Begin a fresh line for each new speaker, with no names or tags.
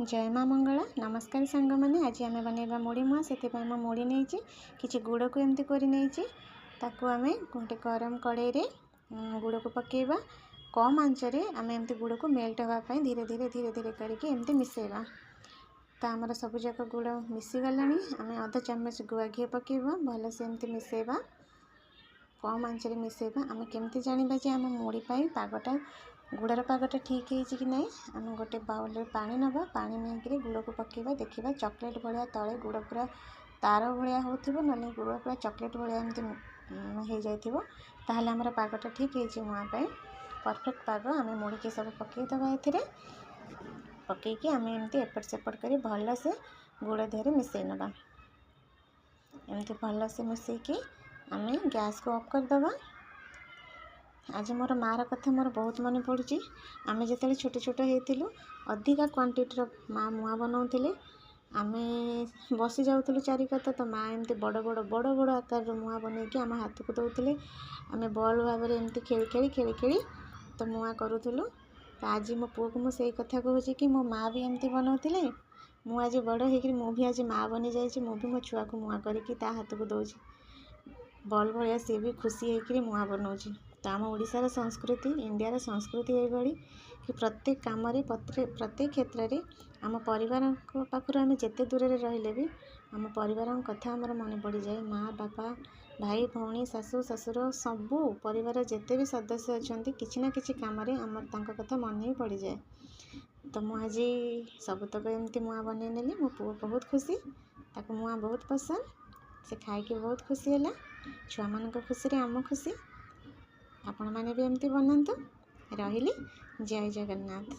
जय माँ मंगला। नमस्कार सांग मैंने आज आम बनवा मुड़ी मुआ से मुड़ी नहीं कि गुड़ को एमती कर आम गोटे गरम कड़े गुड़ को पकेबा कम आंचरे आम एमती गुड़ को मेल्ट हाँपाई धीरे धीरे धीरे धीरे करके एमती मिसेबा। तो आमर सबुजाक गुड़ मिसीगला आम अधा चामच गुआ घी पकेबा भलसे एमती मिसेबा कम आंचरे मिसेबा। आम केमती जानिबा जे आम मुड़ी पाई पागटा गुड़र पागटा ठीक है कि नहीं। आम गोटे बाउल रे पानी नवा पानी नहीं गुड़ को पकेबा देखा चॉकलेट भाया तले गुड़ पूरा तार भाया होथिबो नले गुड़ पूरा चॉकलेट भाया एमती हो जाइथिबो ताहले हमर पागटा ठीक है मुआ पाई परफेक्ट पाग। आम मुड़ी के सब पकईदबा एथिरे पकईकी आम एमती एपट सेपट कर भल से गुड़ देहरे मिसई नबा। एमती भल से मिसईकी आम गैस को ऑफ करदबा। आज मोर मार कथा मोर बहुत मन पड़ुची। आम जिते छोट छोट होइतिलु अधिका क्वांटिटीर माँ मुआ बनाउथिले आम बसी जाऊँ चारिकत तो माँ एमती बड़ बड़ बड़ बड़ आकार मुआ बनईकी आम हाथ को दौले आम बल भाव में एमती खेली खेली खेली खेली तो मुआ करूँ। तो आज मो पुओ को मुझे कथा कहूँ कि मो माँ भी एमती बनाउथिले मु आज बड़ होकर मु भी आज माँ बनी जाइए मु भी मो छुआ को मुआ करके ता हाथ को दौची बल भाया सी भी खुशी होकर मुआ बनाऊँगी। तो आम ओडिशार संस्कृति इंडियार संस्कृति ये कि प्रत्येक काम प्रत्येक क्षेत्र में आम परिवार पाखु आम जिते दूर रहिले भी आम परिवार कथा आमर मन पड़ जाए। माँ बापा भाई भौणी शाशु शशुर सबू परिवार जिते भी सदस्य अच्छा किसी ना किसी कम आम कथा मन ही पड़ जाए। तो मुझे सबुतक एमती मुआ बन नेली मो पुओ बहुत खुशी ताको मुआ बहुत पसंद से खाई बहुत खुशी है। छुआ मान खुशी आम खुशी आपण मैंने भी एमती बनातु। रही जय जगन्नाथ।